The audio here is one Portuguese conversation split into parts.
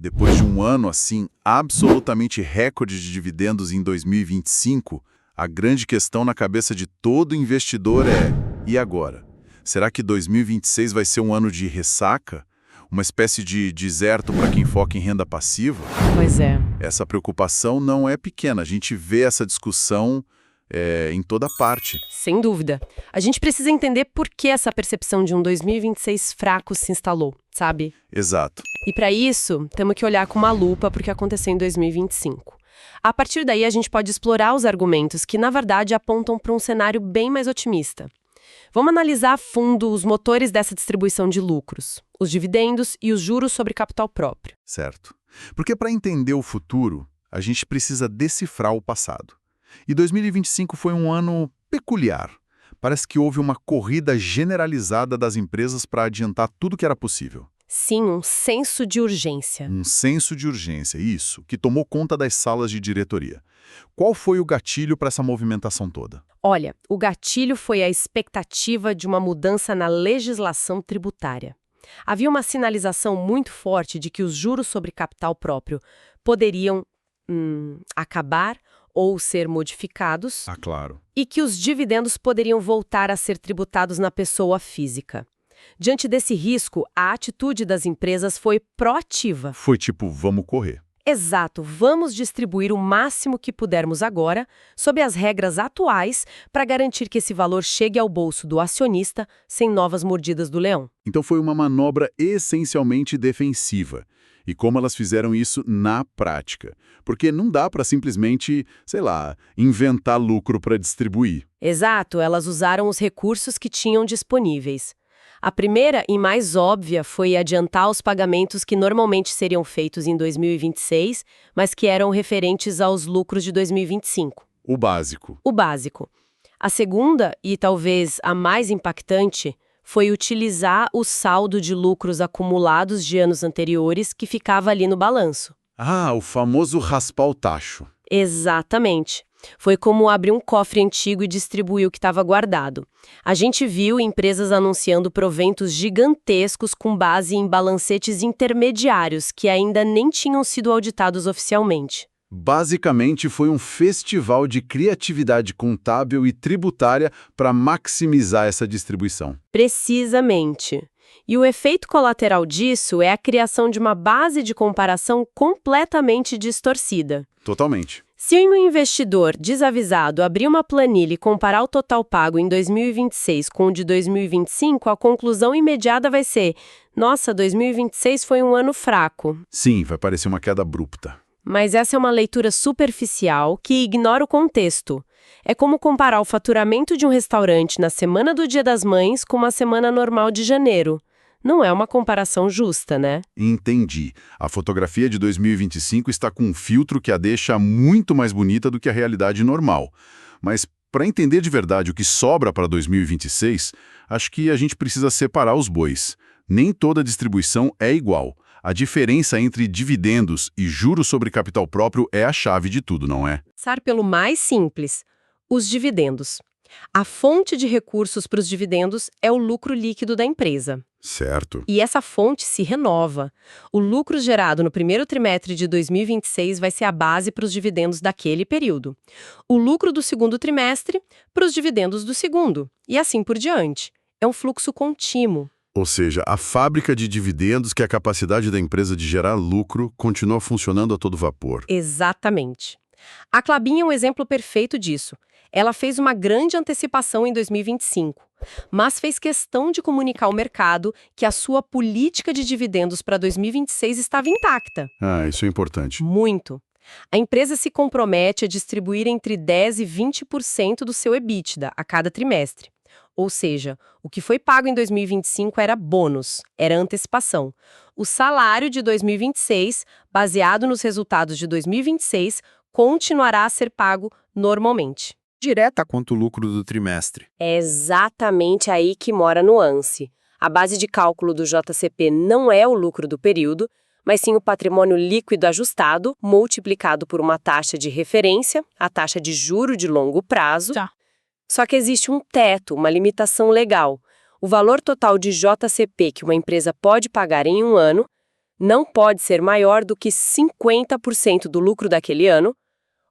Depois de um ano assim absolutamente recorde de dividendos em 2025, a grande questão na cabeça de todo investidor é: e agora? Será que 2026 vai ser um ano de ressaca? Uma espécie de deserto para quem foca em renda passiva? Pois é. Essa preocupação não é pequena. A gente vê essa discussão em toda parte. Sem dúvida. A gente precisa entender por que essa percepção de um 2026 fraco se instalou, sabe? Exato. E para isso, temos que olhar com uma lupa para o que aconteceu em 2025. A partir daí, a gente pode explorar os argumentos que, na verdade, apontam para um cenário bem mais otimista. Vamos analisar a fundo os motores dessa distribuição de lucros, os dividendos e os juros sobre capital próprio. Certo. Porque para entender o futuro, a gente precisa decifrar o passado. E 2025 foi um ano peculiar. Parece que houve uma corrida generalizada das empresas para adiantar tudo que era possível. Sim, um senso de urgência. Um senso de urgência, isso, que tomou conta das salas de diretoria. Qual foi o gatilho para essa movimentação toda? Olha, o gatilho foi a expectativa de uma mudança na legislação tributária. Havia uma sinalização muito forte de que os juros sobre capital próprio poderiam acabar ou ser modificados, Ah, claro. e que os dividendos poderiam voltar a ser tributados na pessoa física. Diante desse risco, a atitude das empresas foi proativa. Foi tipo, vamos correr. Exato, vamos distribuir o máximo que pudermos agora, sob as regras atuais, para garantir que esse valor chegue ao bolso do acionista sem novas mordidas do leão. Então foi uma manobra essencialmente defensiva. E como elas fizeram isso na prática? Porque não dá para simplesmente, sei lá, inventar lucro para distribuir. Exato, elas usaram os recursos que tinham disponíveis. A primeira e mais óbvia foi adiantar os pagamentos que normalmente seriam feitos em 2026, mas que eram referentes aos lucros de 2025. O básico. O básico. A segunda, e talvez a mais impactante, foi utilizar o saldo de lucros acumulados de anos anteriores que ficava ali no balanço. Ah, o famoso raspar o tacho. Exatamente. Foi como abrir um cofre antigo e distribuir o que estava guardado. A gente viu empresas anunciando proventos gigantescos com base em balancetes intermediários que ainda nem tinham sido auditados oficialmente. Basicamente, foi um festival de criatividade contábil e tributária para maximizar essa distribuição. Precisamente. E o efeito colateral disso é a criação de uma base de comparação completamente distorcida. Totalmente. Se um investidor desavisado abrir uma planilha e comparar o total pago em 2026 com o de 2025, a conclusão imediata vai ser: nossa, 2026 foi um ano fraco. Sim, vai parecer uma queda abrupta. Mas essa é uma leitura superficial que ignora o contexto. É como comparar o faturamento de um restaurante na semana do Dia das Mães com uma semana normal de janeiro. Não é uma comparação justa, né? Entendi. A fotografia de 2025 está com um filtro que a deixa muito mais bonita do que a realidade normal. Mas, para entender de verdade o que sobra para 2026, acho que a gente precisa separar os bois. Nem toda distribuição é igual. A diferença entre dividendos e juros sobre capital próprio é a chave de tudo, não é? Começar pelo mais simples, os dividendos. A fonte de recursos para os dividendos é o lucro líquido da empresa. Certo. E essa fonte se renova. O lucro gerado no primeiro trimestre de 2026 vai ser a base para os dividendos daquele período. O lucro do segundo trimestre para os dividendos do segundo. E assim por diante. É um fluxo contínuo. Ou seja, a fábrica de dividendos, que é a capacidade da empresa de gerar lucro, continua funcionando a todo vapor. Exatamente. A Klabin é um exemplo perfeito disso. Ela fez uma grande antecipação em 2025, mas fez questão de comunicar ao mercado que a sua política de dividendos para 2026 estava intacta. Ah, isso é importante. Muito. A empresa se compromete a distribuir entre 10% e 20% do seu EBITDA a cada trimestre. Ou seja, o que foi pago em 2025 era bônus, era antecipação. O salário de 2026, baseado nos resultados de 2026, continuará a ser pago normalmente. Direta quanto o lucro do trimestre. É exatamente aí que mora a nuance. A base de cálculo do JCP não é o lucro do período, mas sim o patrimônio líquido ajustado, multiplicado por uma taxa de referência, a taxa de juro de longo prazo. Tá. Só que existe um teto, uma limitação legal. O valor total de JCP que uma empresa pode pagar em um ano não pode ser maior do que 50% do lucro daquele ano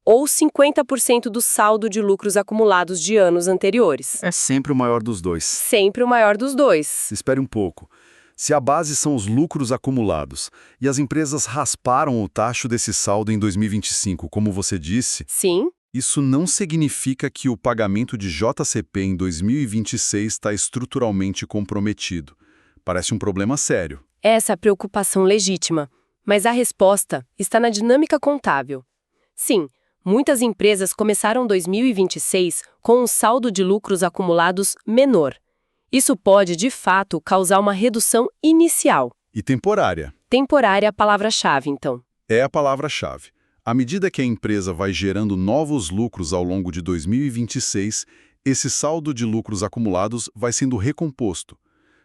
ou 50% do saldo de lucros acumulados de anos anteriores. É sempre o maior dos dois. Sempre o maior dos dois. Espere um pouco. Se a base são os lucros acumulados e as empresas rasparam o tacho desse saldo em 2025, como você disse, Sim, isso não significa que o pagamento de JCP em 2026 está estruturalmente comprometido. Parece um problema sério. essa é a preocupação legítima, mas a resposta está na dinâmica contábil. Sim, muitas empresas começaram 2026 com um saldo de lucros acumulados menor. Isso pode, de fato, causar uma redução inicial. E temporária. Temporária é a palavra-chave, então. É a palavra-chave. À medida que a empresa vai gerando novos lucros ao longo de 2026, esse saldo de lucros acumulados vai sendo recomposto.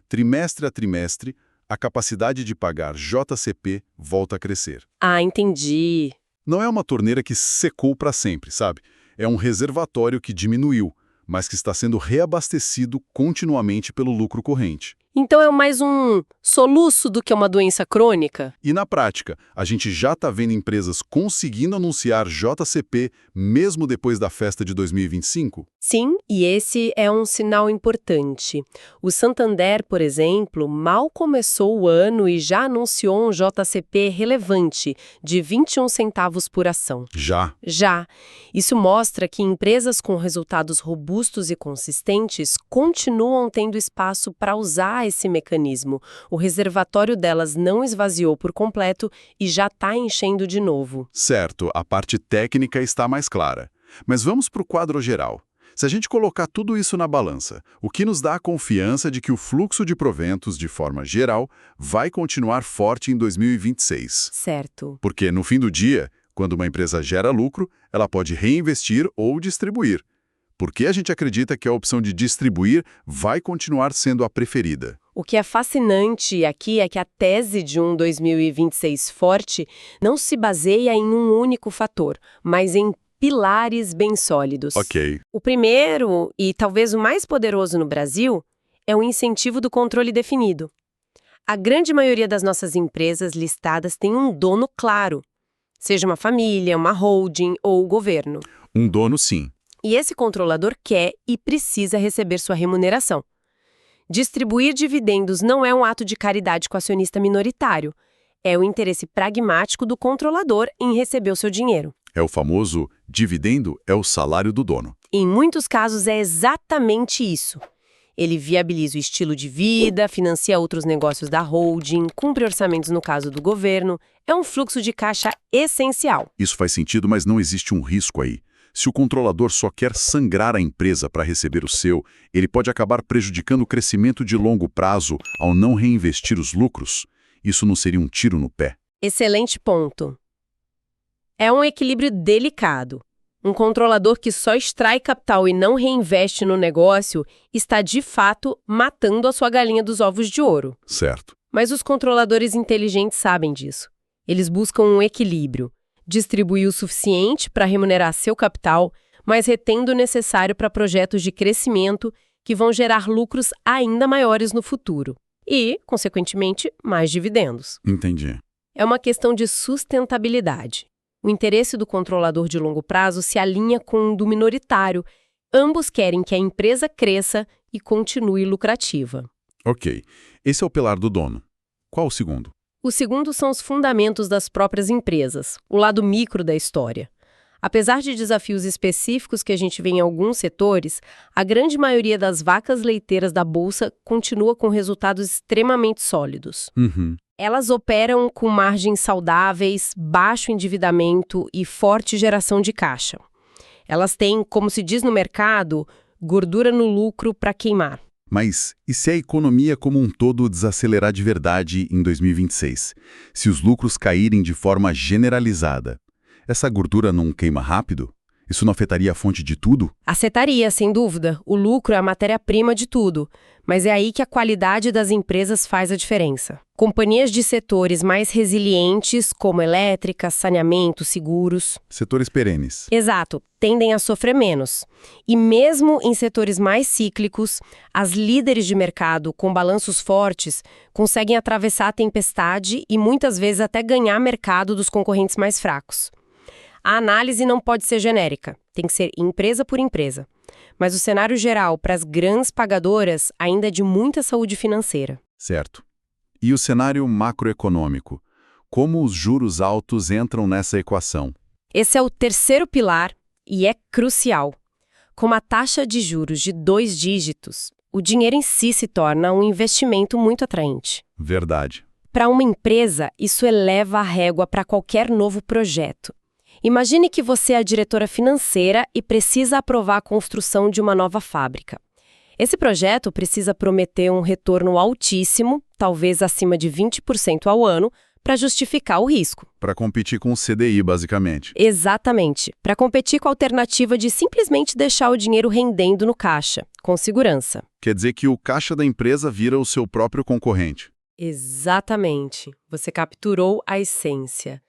Trimestre a trimestre, a capacidade de pagar JCP volta a crescer. Ah, entendi. Não é uma torneira que secou para sempre, sabe? É um reservatório que diminuiu, mas que está sendo reabastecido continuamente pelo lucro corrente. Então é mais um soluço do que uma doença crônica? E na prática, a gente já está vendo empresas conseguindo anunciar JCP mesmo depois da festa de 2025? Sim, e esse é um sinal importante. O Santander, por exemplo, mal começou o ano e já anunciou um JCP relevante, de 21 centavos por ação. Já. Já. Isso mostra que empresas com resultados robustos e consistentes continuam tendo espaço para usar esse mecanismo. O reservatório delas não esvaziou por completo e já está enchendo de novo. Certo, a parte técnica está mais clara. Mas vamos para o quadro geral. Se a gente colocar tudo isso na balança, o que nos dá a confiança de que o fluxo de proventos, de forma geral, vai continuar forte em 2026? Certo. Porque, no fim do dia, quando uma empresa gera lucro, ela pode reinvestir ou distribuir. Por que a gente acredita que a opção de distribuir vai continuar sendo a preferida? O que é fascinante aqui é que a tese de um 2026 forte não se baseia em um único fator, mas em pilares bem sólidos. Ok. O primeiro, e talvez o mais poderoso no Brasil, é o incentivo do controle definido. A grande maioria das nossas empresas listadas tem um dono claro, seja uma família, uma holding ou o governo. Um dono, sim. E esse controlador quer e precisa receber sua remuneração. Distribuir dividendos não é um ato de caridade com o acionista minoritário. É o interesse pragmático do controlador em receber o seu dinheiro. É o famoso dividendo é o salário do dono. Em muitos casos é exatamente isso. Ele viabiliza o estilo de vida, financia outros negócios da holding, cumpre orçamentos no caso do governo. É um fluxo de caixa essencial. Isso faz sentido, mas não existe um risco aí. Se o controlador só quer sangrar a empresa para receber o seu, ele pode acabar prejudicando o crescimento de longo prazo ao não reinvestir os lucros. Isso não seria um tiro no pé? Excelente ponto. É um equilíbrio delicado. Um controlador que só extrai capital e não reinveste no negócio está, de fato, matando a sua galinha dos ovos de ouro. Certo. Mas os controladores inteligentes sabem disso. Eles buscam um equilíbrio. Distribuir o suficiente para remunerar seu capital, mas retendo o necessário para projetos de crescimento que vão gerar lucros ainda maiores no futuro. E, consequentemente, mais dividendos. Entendi. É uma questão de sustentabilidade. O interesse do controlador de longo prazo se alinha com o do minoritário. Ambos querem que a empresa cresça e continue lucrativa. Ok. Esse é o pilar do dono. Qual o segundo? O segundo são os fundamentos das próprias empresas, o lado micro da história. Apesar de desafios específicos que a gente vê em alguns setores, a grande maioria das vacas leiteiras da Bolsa continua com resultados extremamente sólidos. Elas operam com margens saudáveis, baixo endividamento e forte geração de caixa. Elas têm, como se diz no mercado, gordura no lucro para queimar. Mas e se a economia como um todo desacelerar de verdade em 2026? Se os lucros caírem de forma generalizada, essa gordura não queima rápido? Isso não afetaria a fonte de tudo? Afetaria, sem dúvida. O lucro é a matéria-prima de tudo. Mas é aí que a qualidade das empresas faz a diferença. Companhias de setores mais resilientes, como elétrica, saneamento, seguros. Setores perenes. Exato, tendem a sofrer menos. E mesmo em setores mais cíclicos, as líderes de mercado com balanços fortes conseguem atravessar a tempestade e muitas vezes até ganhar mercado dos concorrentes mais fracos. A análise não pode ser genérica, tem que ser empresa por empresa. Mas o cenário geral para as grandes pagadoras ainda é de muita saúde financeira. Certo. E o cenário macroeconômico? Como os juros altos entram nessa equação? Esse é o terceiro pilar e é crucial. Com uma taxa de juros de 2 dígitos, o dinheiro em si se torna um investimento muito atraente. Verdade. Para uma empresa, isso eleva a régua para qualquer novo projeto. Imagine que você é a diretora financeira e precisa aprovar a construção de uma nova fábrica. Esse projeto precisa prometer um retorno altíssimo, talvez acima de 20% ao ano, para justificar o risco. Para competir com o CDI, basicamente. Exatamente. Para competir com a alternativa de simplesmente deixar o dinheiro rendendo no caixa, com segurança. Quer dizer que o caixa da empresa vira o seu próprio concorrente. Exatamente. Você capturou a essência.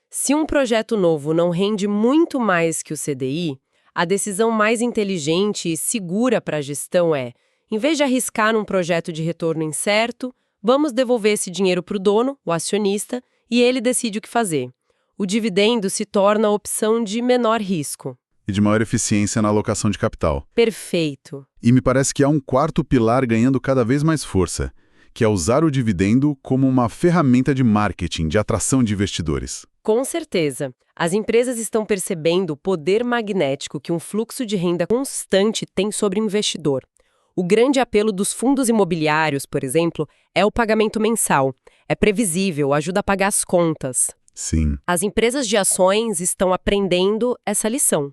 Se um projeto novo não rende muito mais que o CDI, a decisão mais inteligente e segura para a gestão é, em vez de arriscar num projeto de retorno incerto, vamos devolver esse dinheiro para o dono, o acionista, e ele decide o que fazer. O dividendo se torna a opção de menor risco. E de maior eficiência na alocação de capital. Perfeito. E me parece que há um quarto pilar ganhando cada vez mais força, que é usar o dividendo como uma ferramenta de marketing, de atração de investidores. Com certeza. As empresas estão percebendo o poder magnético que um fluxo de renda constante tem sobre o investidor. O grande apelo dos fundos imobiliários, por exemplo, é o pagamento mensal. É previsível, ajuda a pagar as contas. Sim. As empresas de ações estão aprendendo essa lição.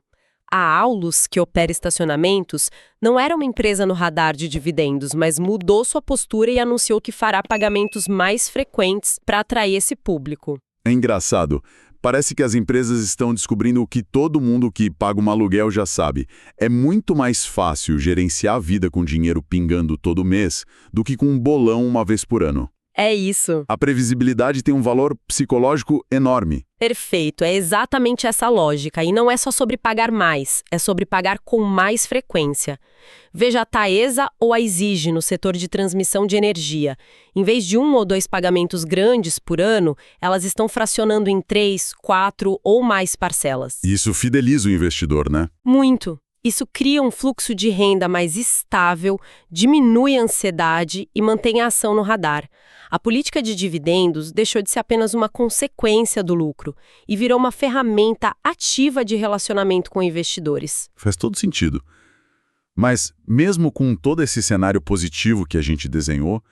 A Aulus, que opera estacionamentos, não era uma empresa no radar de dividendos, mas mudou sua postura e anunciou que fará pagamentos mais frequentes para atrair esse público. É engraçado. Parece que as empresas estão descobrindo o que todo mundo que paga um aluguel já sabe. É muito mais fácil gerenciar a vida com dinheiro pingando todo mês do que com um bolão uma vez por ano. É isso. A previsibilidade tem um valor psicológico enorme. Perfeito, é exatamente essa lógica. E não é só sobre pagar mais, é sobre pagar com mais frequência. Veja a Taesa ou a Exige no setor de transmissão de energia. Em vez de 1 ou 2 pagamentos grandes por ano, elas estão fracionando em 3, 4 ou mais parcelas. Isso fideliza o investidor, né? Muito. Isso cria um fluxo de renda mais estável, diminui a ansiedade e mantém a ação no radar. A política de dividendos deixou de ser apenas uma consequência do lucro e virou uma ferramenta ativa de relacionamento com investidores. Faz todo sentido. Mas, mesmo com todo esse cenário positivo que a gente desenhou,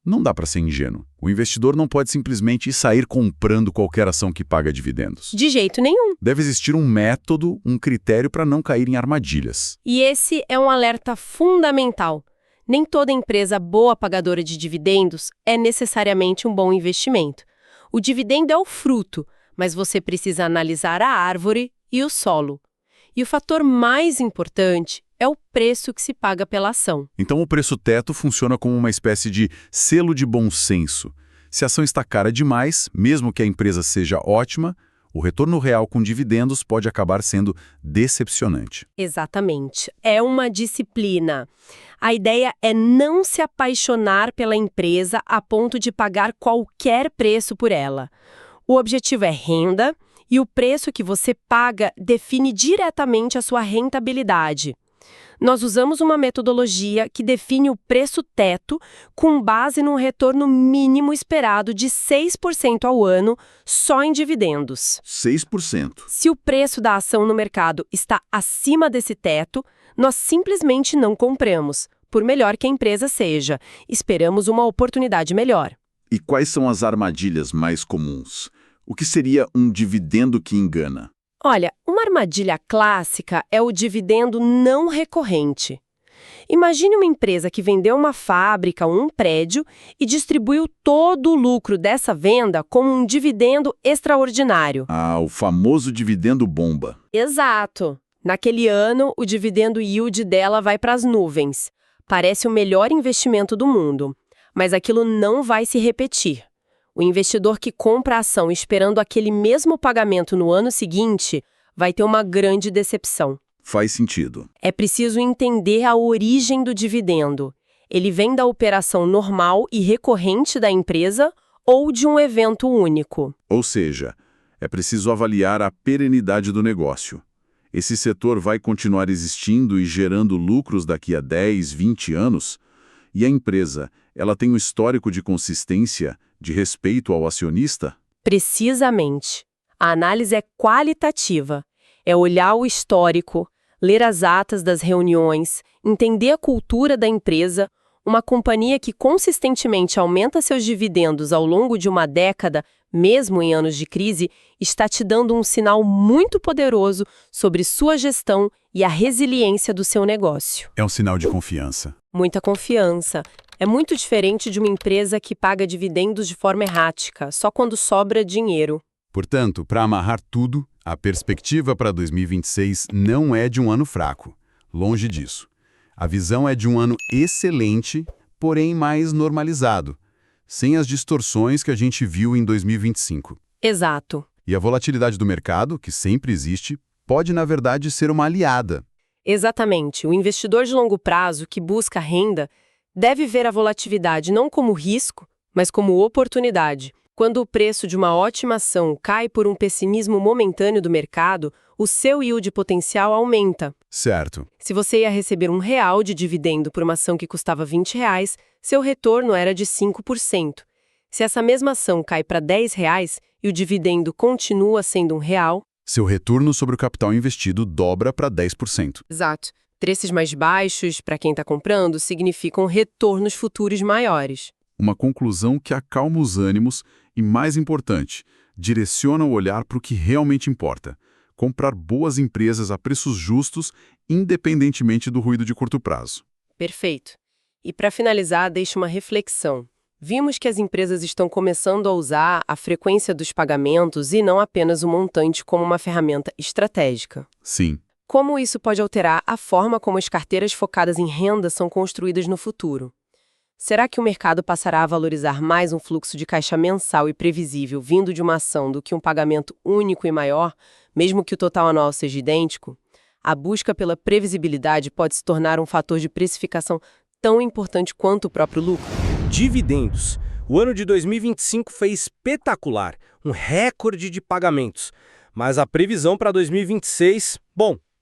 não dá para ser ingênuo. O investidor não pode simplesmente sair comprando qualquer ação que paga dividendos. De jeito nenhum. Deve existir um método, um critério para não cair em armadilhas. E esse é um alerta fundamental. Nem toda empresa boa pagadora de dividendos é necessariamente um bom investimento. O dividendo é o fruto, mas você precisa analisar a árvore e o solo. E o fator mais importante é o preço que se paga pela ação. Então o preço teto funciona como uma espécie de selo de bom senso. Se a ação está cara demais, mesmo que a empresa seja ótima, o retorno real com dividendos pode acabar sendo decepcionante. Exatamente. É uma disciplina. A ideia é não se apaixonar pela empresa a ponto de pagar qualquer preço por ela. O objetivo é renda e o preço que você paga define diretamente a sua rentabilidade. Nós usamos uma metodologia que define o preço teto com base num retorno mínimo esperado de 6% ao ano só em dividendos. 6%. Se o preço da ação no mercado está acima desse teto, nós simplesmente não compramos, por melhor que a empresa seja. Esperamos uma oportunidade melhor. E quais são as armadilhas mais comuns? O que seria um dividendo que engana? Olha, uma armadilha clássica é o dividendo não recorrente. Imagine uma empresa que vendeu uma fábrica ou um prédio e distribuiu todo o lucro dessa venda como um dividendo extraordinário. Ah, o famoso dividendo bomba. Exato. Naquele ano, o dividendo yield dela vai para as nuvens. Parece o melhor investimento do mundo. Mas aquilo não vai se repetir. O investidor que compra a ação esperando aquele mesmo pagamento no ano seguinte vai ter uma grande decepção. Faz sentido. É preciso entender a origem do dividendo. Ele vem da operação normal e recorrente da empresa ou de um evento único? Ou seja, é preciso avaliar a perenidade do negócio. Esse setor vai continuar existindo e gerando lucros daqui a 10, 20 anos? E a empresa, ela tem um histórico de consistência, de respeito ao acionista? Precisamente. A análise é qualitativa. É olhar o histórico, ler as atas das reuniões, entender a cultura da empresa. Uma companhia que consistentemente aumenta seus dividendos ao longo de uma década, mesmo em anos de crise, está te dando um sinal muito poderoso sobre sua gestão e a resiliência do seu negócio. É um sinal de confiança. Muita confiança. É muito diferente de uma empresa que paga dividendos de forma errática, só quando sobra dinheiro. Portanto, para amarrar tudo, a perspectiva para 2026 não é de um ano fraco. Longe disso. A visão é de um ano excelente, porém mais normalizado, sem as distorções que a gente viu em 2025. Exato. E a volatilidade do mercado, que sempre existe, pode, na verdade, ser uma aliada. Exatamente. O investidor de longo prazo que busca renda deve ver a volatilidade não como risco, mas como oportunidade. Quando o preço de uma ótima ação cai por um pessimismo momentâneo do mercado, o seu yield potencial aumenta. Certo. Se você ia receber R$ 1 de dividendo por uma ação que custava R$ 20, seu retorno era de 5%. Se essa mesma ação cai para R$ 10 e o dividendo continua sendo R$ 1, seu retorno sobre o capital investido dobra para 10%. Exato. Preços mais baixos, para quem está comprando, significam retornos futuros maiores. Uma conclusão que acalma os ânimos e, mais importante, direciona o olhar para o que realmente importa: comprar boas empresas a preços justos, independentemente do ruído de curto prazo. Perfeito. E para finalizar, deixo uma reflexão. Vimos que as empresas estão começando a usar a frequência dos pagamentos e não apenas o montante como uma ferramenta estratégica. Sim. Como isso pode alterar a forma como as carteiras focadas em renda são construídas no futuro? Será que o mercado passará a valorizar mais um fluxo de caixa mensal e previsível vindo de uma ação do que um pagamento único e maior, mesmo que o total anual seja idêntico? A busca pela previsibilidade pode se tornar um fator de precificação tão importante quanto o próprio lucro. Dividendos. O ano de 2025 foi espetacular, um recorde de pagamentos. Mas a previsão para 2026,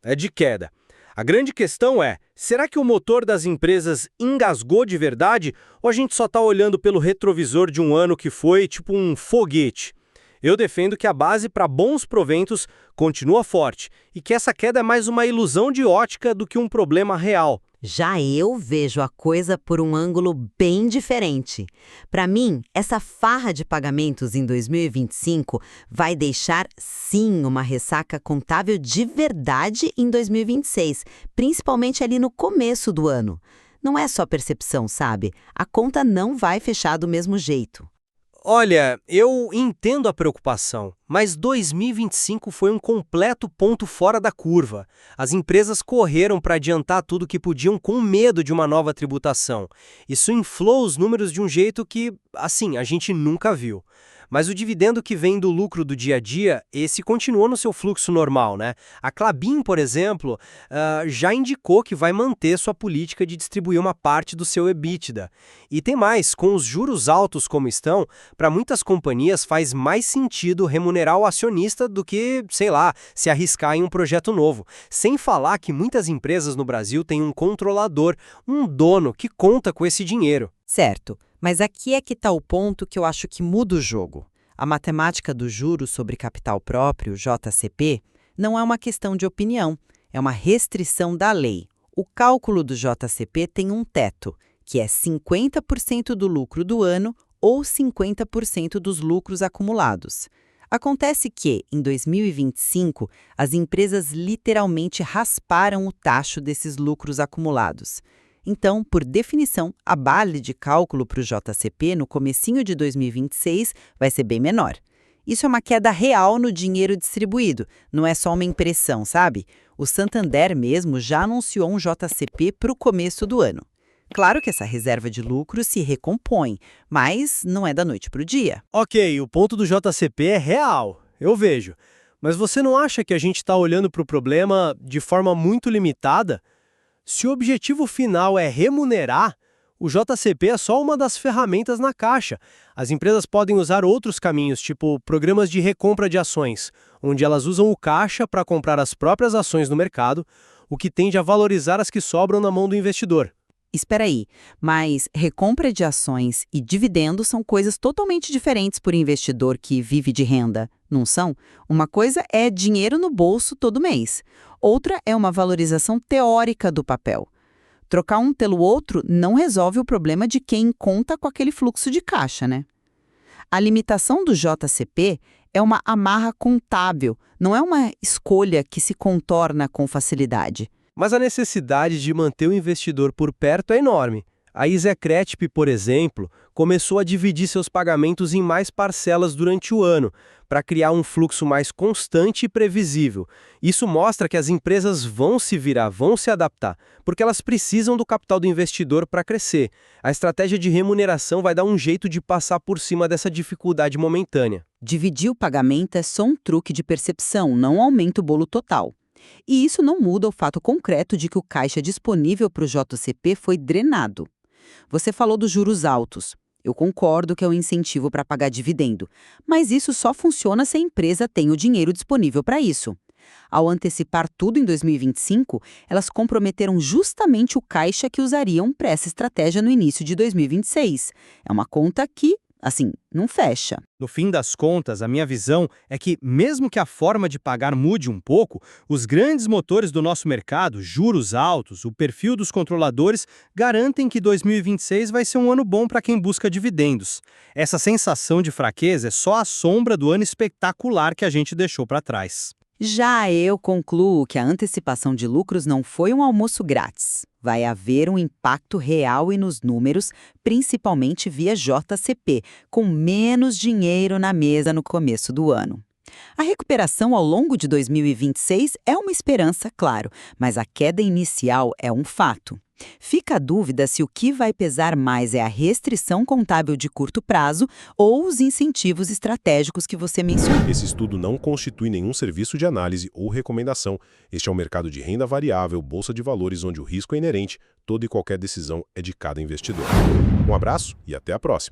é de queda. A grande questão é, será que o motor das empresas engasgou de verdade ou a gente só está olhando pelo retrovisor de um ano que foi tipo um foguete? Eu defendo que a base para bons proventos continua forte e que essa queda é mais uma ilusão de ótica do que um problema real. Já eu vejo a coisa por um ângulo bem diferente. Para mim, essa farra de pagamentos em 2025 vai deixar, sim, uma ressaca contábil de verdade em 2026, principalmente ali no começo do ano. Não é só percepção, sabe? A conta não vai fechar do mesmo jeito. Olha, eu entendo a preocupação, mas 2025 foi um completo ponto fora da curva. As empresas correram para adiantar tudo que podiam com medo de uma nova tributação. Isso inflou os números de um jeito que, assim, a gente nunca viu. Mas o dividendo que vem do lucro do dia a dia, esse continua no seu fluxo normal, né? A Klabin, por exemplo, já indicou que vai manter sua política de distribuir uma parte do seu EBITDA. E tem mais, com os juros altos como estão, para muitas companhias faz mais sentido remunerar o acionista do que, sei lá, se arriscar em um projeto novo. Sem falar que muitas empresas no Brasil têm um controlador, um dono que conta com esse dinheiro. Certo, mas aqui é que está o ponto que eu acho que muda o jogo. A matemática do juros sobre capital próprio, JCP, não é uma questão de opinião, é uma restrição da lei. O cálculo do JCP tem um teto, que é 50% do lucro do ano ou 50% dos lucros acumulados. Acontece que, em 2025, as empresas literalmente rasparam o tacho desses lucros acumulados. Então, por definição, a base de cálculo para o JCP no comecinho de 2026 vai ser bem menor. Isso é uma queda real no dinheiro distribuído, não é só uma impressão, sabe? O Santander mesmo já anunciou um JCP para o começo do ano. Claro que essa reserva de lucro se recompõe, mas não é da noite para o dia. Ok, o ponto do JCP é real, eu vejo. Mas você não acha que a gente está olhando para o problema de forma muito limitada? Se o objetivo final é remunerar, o JCP é só uma das ferramentas na caixa. As empresas podem usar outros caminhos, tipo programas de recompra de ações, onde elas usam o caixa para comprar as próprias ações no mercado, o que tende a valorizar as que sobram na mão do investidor. Espera aí, mas recompra de ações e dividendos são coisas totalmente diferentes por investidor que vive de renda, não são? Uma coisa é dinheiro no bolso todo mês, outra é uma valorização teórica do papel. Trocar um pelo outro não resolve o problema de quem conta com aquele fluxo de caixa, né? A limitação do JCP é uma amarra contábil, não é uma escolha que se contorna com facilidade. Mas a necessidade de manter o investidor por perto é enorme. A Isecretip, por exemplo, começou a dividir seus pagamentos em mais parcelas durante o ano, para criar um fluxo mais constante e previsível. Isso mostra que as empresas vão se virar, vão se adaptar, porque elas precisam do capital do investidor para crescer. A estratégia de remuneração vai dar um jeito de passar por cima dessa dificuldade momentânea. Dividir o pagamento é só um truque de percepção, não aumenta o bolo total. E isso não muda o fato concreto de que o caixa disponível para o JCP foi drenado. Você falou dos juros altos. Eu concordo que é um incentivo para pagar dividendo, mas isso só funciona se a empresa tem o dinheiro disponível para isso. Ao antecipar tudo em 2025, elas comprometeram justamente o caixa que usariam para essa estratégia no início de 2026. É uma conta que, não fecha. No fim das contas, a minha visão é que, mesmo que a forma de pagar mude um pouco, os grandes motores do nosso mercado, juros altos, o perfil dos controladores, garantem que 2026 vai ser um ano bom para quem busca dividendos. Essa sensação de fraqueza é só a sombra do ano espetacular que a gente deixou para trás. Já eu concluo que a antecipação de lucros não foi um almoço grátis. Vai haver um impacto real e nos números, principalmente via JCP, com menos dinheiro na mesa no começo do ano. A recuperação ao longo de 2026 é uma esperança, claro, mas a queda inicial é um fato. Fica a dúvida se o que vai pesar mais é a restrição contábil de curto prazo ou os incentivos estratégicos que você mencionou. Esse estudo não constitui nenhum serviço de análise ou recomendação. Este é um mercado de renda variável, bolsa de valores, onde o risco é inerente. Toda e qualquer decisão é de cada investidor. Um abraço e até a próxima.